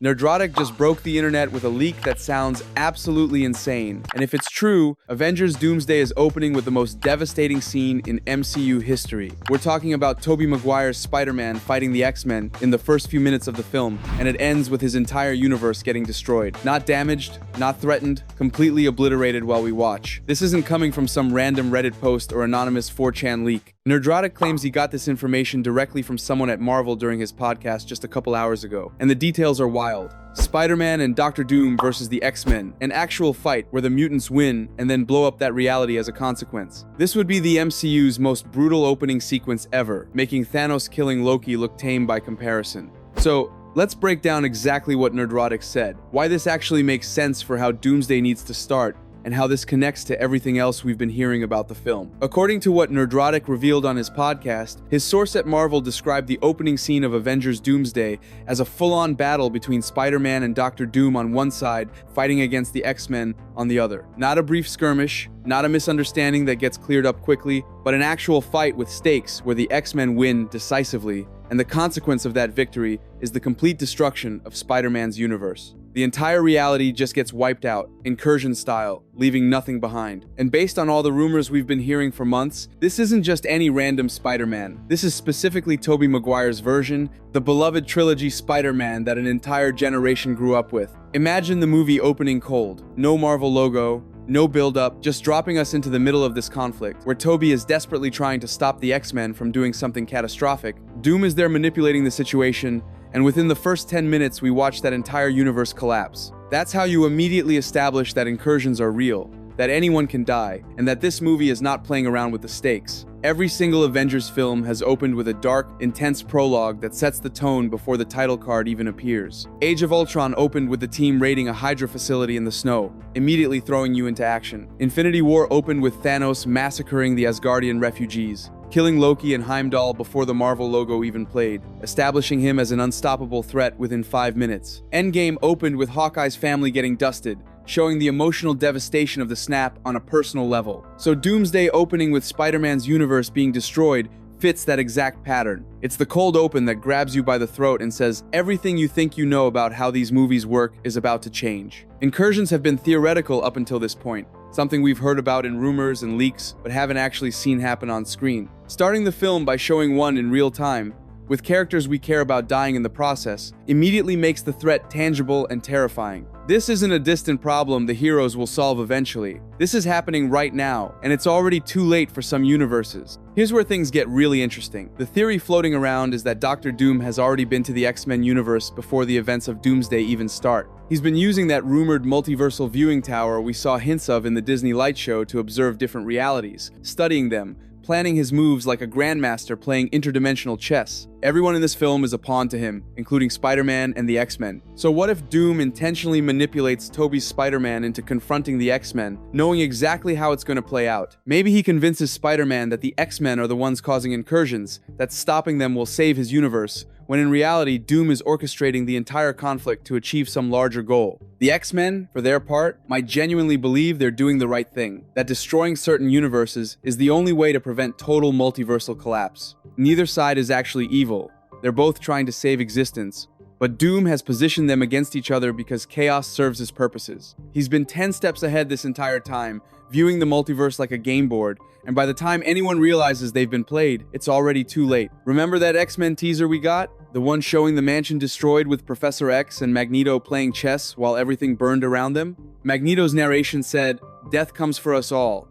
Nerdrotic just broke the internet with a leak that sounds absolutely insane. And if it's true, Avengers Doomsday is opening with the most devastating scene in MCU history. We're talking about Tobey Maguire's Spider-Man fighting the X-Men in the first few minutes of the film, and it ends with his entire universe getting destroyed. Not damaged, not threatened, completely obliterated while we watch. This isn't coming from some random Reddit post or anonymous 4chan leak. Nerdrotic claims he got this information directly from someone at Marvel during his podcast just a couple hours ago, and the details are wild. Spider-Man and Doctor Doom versus the X-Men, an actual fight where the mutants win and then blow up that reality as a consequence. This would be the MCU's most brutal opening sequence ever, making Thanos killing Loki look tame by comparison. So, let's break down exactly what Nerdrotic said, why this actually makes sense for how Doomsday needs to start, and how this connects to everything else we've been hearing about the film. According to what Nerdrotic revealed on his podcast, his source at Marvel described the opening scene of Avengers Doomsday as a full-on battle between Spider-Man and Doctor Doom on one side, fighting against the X-Men on the other. Not a brief skirmish, not a misunderstanding that gets cleared up quickly, but an actual fight with stakes where the X-Men win decisively, and the consequence of that victory is the complete destruction of Spider-Man's universe. The entire reality just gets wiped out, incursion style, leaving nothing behind. And based on all the rumors we've been hearing for months, this isn't just any random Spider-Man. This is specifically Tobey Maguire's version, the beloved trilogy Spider-Man that an entire generation grew up with. Imagine the movie opening cold. No Marvel logo, no build-up, just dropping us into the middle of this conflict, where Tobey is desperately trying to stop the X-Men from doing something catastrophic. Doom is there manipulating the situation, and within the first 10 minutes, we watch that entire universe collapse. That's how you immediately establish that incursions are real, that anyone can die, and that this movie is not playing around with the stakes. Every single Avengers film has opened with a dark, intense prologue that sets the tone before the title card even appears. Age of Ultron opened with the team raiding a Hydra facility in the snow, immediately throwing you into action. Infinity War opened with Thanos massacring the Asgardian refugees, killing Loki and Heimdall before the Marvel logo even played, establishing him as an unstoppable threat within 5 minutes. Endgame opened with Hawkeye's family getting dusted, showing the emotional devastation of the snap on a personal level. So Doomsday opening with Spider-Man's universe being destroyed fits that exact pattern. It's the cold open that grabs you by the throat and says everything you think you know about how these movies work is about to change. Incursions have been theoretical up until this point, something we've heard about in rumors and leaks, but haven't actually seen happen on screen. Starting the film by showing one in real time, with characters we care about dying in the process, immediately makes the threat tangible and terrifying. This isn't a distant problem the heroes will solve eventually. This is happening right now, and it's already too late for some universes. Here's where things get really interesting. The theory floating around is that Doctor Doom has already been to the X-Men universe before the events of Doomsday even start. He's been using that rumored multiversal viewing tower we saw hints of in the Disney Light Show to observe different realities, studying them, planning his moves like a grandmaster playing interdimensional chess. Everyone in this film is a pawn to him, including Spider-Man and the X-Men. So what if Doom intentionally manipulates Tobey's Spider-Man into confronting the X-Men, knowing exactly how it's going to play out? Maybe he convinces Spider-Man that the X-Men are the ones causing incursions, that stopping them will save his universe, when in reality, Doom is orchestrating the entire conflict to achieve some larger goal. The X-Men, for their part, might genuinely believe they're doing the right thing, that destroying certain universes is the only way to prevent total multiversal collapse. Neither side is actually evil. They're both trying to save existence, but Doom has positioned them against each other because chaos serves his purposes. He's been 10 steps ahead this entire time, viewing the multiverse like a game board, and by the time anyone realizes they've been played, it's already too late. Remember that X-Men teaser we got? The one showing the mansion destroyed with Professor X and Magneto playing chess while everything burned around them? Magneto's narration said, "Death comes for us all."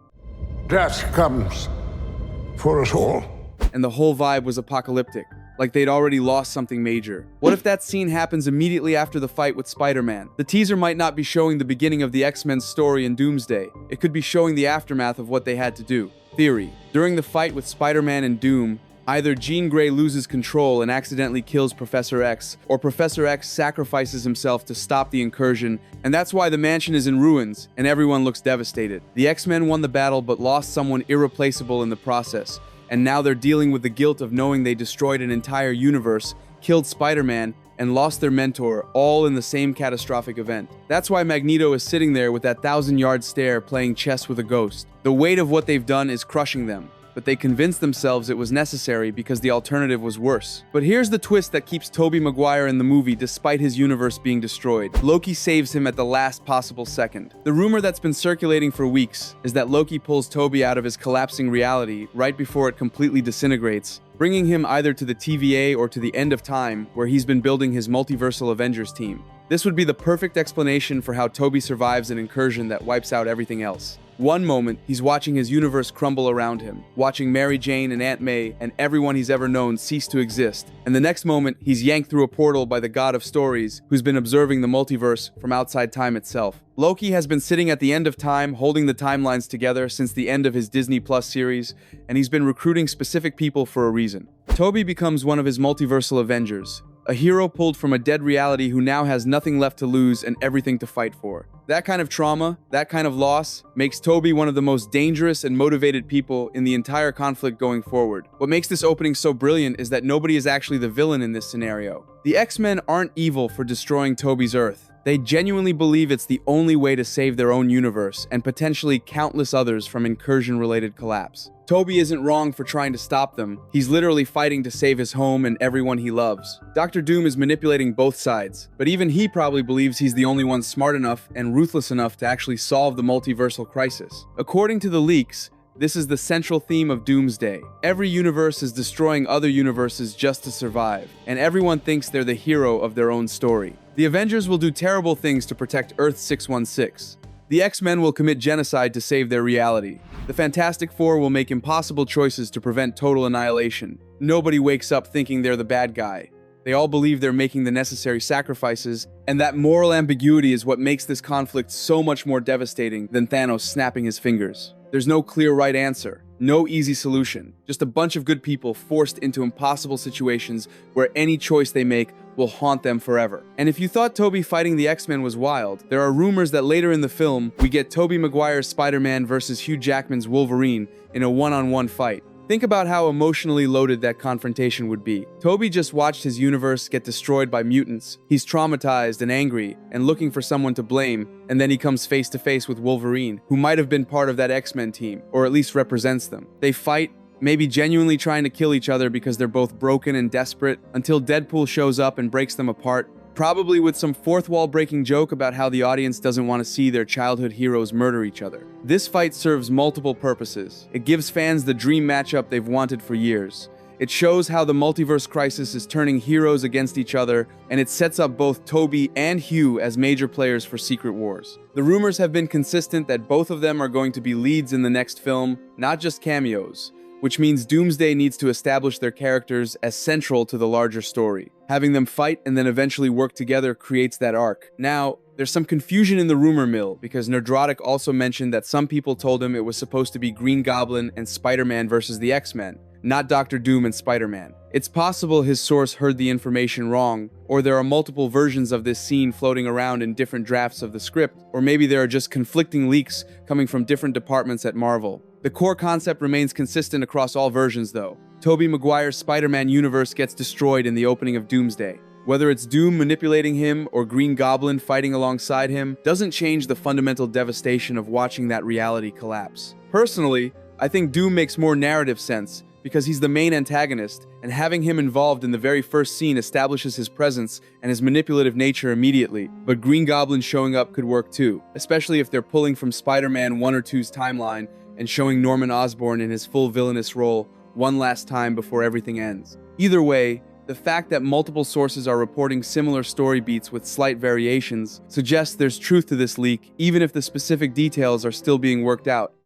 Death comes for us all. And the whole vibe was apocalyptic, like they'd already lost something major. What if that scene happens immediately after the fight with Spider-Man? The teaser might not be showing the beginning of the X-Men's story in Doomsday. It could be showing the aftermath of what they had to do. Theory: during the fight with Spider-Man and Doom, either Jean Grey loses control and accidentally kills Professor X, or Professor X sacrifices himself to stop the incursion, and that's why the mansion is in ruins and everyone looks devastated. The X-Men won the battle but lost someone irreplaceable in the process, and now they're dealing with the guilt of knowing they destroyed an entire universe, killed Spider-Man, and lost their mentor, all in the same catastrophic event. That's why Magneto is sitting there with that 1,000-yard stare playing chess with a ghost. The weight of what they've done is crushing them. but they convinced themselves it was necessary because the alternative was worse. But here's the twist that keeps Tobey Maguire in the movie despite his universe being destroyed. Loki saves him at the last possible second. The rumor that's been circulating for weeks is that Loki pulls Tobey out of his collapsing reality right before it completely disintegrates, bringing him either to the TVA or to the end of time, where he's been building his multiversal Avengers team. This would be the perfect explanation for how Tobey survives an incursion that wipes out everything else. One moment, he's watching his universe crumble around him, watching Mary Jane and Aunt May and everyone he's ever known cease to exist. And the next moment, he's yanked through a portal by the god of stories, who's been observing the multiverse from outside time itself. Loki has been sitting at the end of time, holding the timelines together since the end of his Disney Plus series, and he's been recruiting specific people for a reason. Tobey becomes one of his multiversal Avengers, a hero pulled from a dead reality who now has nothing left to lose and everything to fight for. That kind of trauma, that kind of loss, makes Tobey one of the most dangerous and motivated people in the entire conflict going forward. What makes this opening so brilliant is that nobody is actually the villain in this scenario. The X-Men aren't evil for destroying Tobey's Earth. They genuinely believe it's the only way to save their own universe and potentially countless others from incursion-related collapse. Tobey isn't wrong for trying to stop them. He's literally fighting to save his home and everyone he loves. Dr. Doom is manipulating both sides, but even he probably believes he's the only one smart enough and ruthless enough to actually solve the multiversal crisis. According to the leaks, this is the central theme of Doomsday. Every universe is destroying other universes just to survive, and everyone thinks they're the hero of their own story. The Avengers will do terrible things to protect Earth 616. The X-Men will commit genocide to save their reality. The Fantastic Four will make impossible choices to prevent total annihilation. Nobody wakes up thinking they're the bad guy. They all believe they're making the necessary sacrifices, and that moral ambiguity is what makes this conflict so much more devastating than Thanos snapping his fingers. There's no clear right answer, no easy solution, just a bunch of good people forced into impossible situations where any choice they make will haunt them forever. And if you thought Tobey fighting the X-Men was wild, there are rumors that later in the film, we get Tobey Maguire's Spider-Man versus Hugh Jackman's Wolverine in a one-on-one fight. Think about how emotionally loaded that confrontation would be. Tobey just watched his universe get destroyed by mutants. He's traumatized and angry and looking for someone to blame, and then he comes face to face with Wolverine, who might have been part of that X-Men team, or at least represents them. They fight, maybe genuinely trying to kill each other because they're both broken and desperate, until Deadpool shows up and breaks them apart, probably with some fourth wall breaking joke about how the audience doesn't want to see their childhood heroes murder each other. This fight serves multiple purposes. It gives fans the dream matchup they've wanted for years. It shows how the multiverse crisis is turning heroes against each other, and it sets up both Tobey and Hugh as major players for Secret Wars. The rumors have been consistent that both of them are going to be leads in the next film, not just cameos, which means Doomsday needs to establish their characters as central to the larger story. Having them fight and then eventually work together creates that arc. Now, there's some confusion in the rumor mill because Nerdrotic also mentioned that some people told him it was supposed to be Green Goblin and Spider-Man versus the X-Men, not Dr. Doom and Spider-Man. It's possible his source heard the information wrong, or there are multiple versions of this scene floating around in different drafts of the script, or maybe there are just conflicting leaks coming from different departments at Marvel. The core concept remains consistent across all versions though. Tobey Maguire's Spider-Man universe gets destroyed in the opening of Doomsday. Whether it's Doom manipulating him or Green Goblin fighting alongside him doesn't change the fundamental devastation of watching that reality collapse. Personally, I think Doom makes more narrative sense because he's the main antagonist, and having him involved in the very first scene establishes his presence and his manipulative nature immediately. But Green Goblin showing up could work too, especially if they're pulling from Spider-Man 1 or 2's timeline and showing Norman Osborn in his full villainous role one last time before everything ends. Either way, the fact that multiple sources are reporting similar story beats with slight variations suggests there's truth to this leak, even if the specific details are still being worked out.